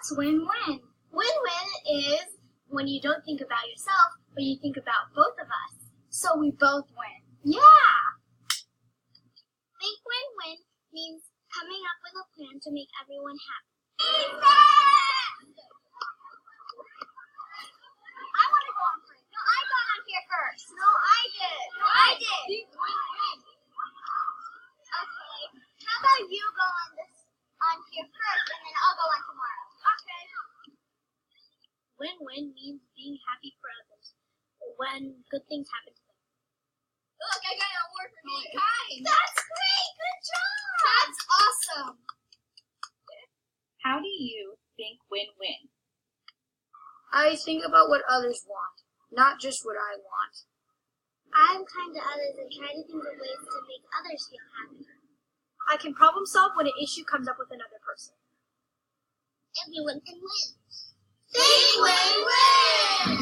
That's win-win. Win-win is when you don't think about yourself, but you think about both of us. So we both win. Yeah! Think win-win means coming up with a plan to make everyone happy. I want to go on first. No, I got on here first. No, I did. No, I did. Think win-win. Okay. How about you go on here first, and then I'll go on tomorrow. Okay. Win-win means being happy for others when good things happen to them. Look, I got an award for being kind. That's great. Good job. That's awesome. How do you think win-win? I think about what others want, not just what I want. I'm kind to others and try to think of ways to make others feel happy. I can problem solve when an issue comes up with another person. Everyone can win. Think win-win!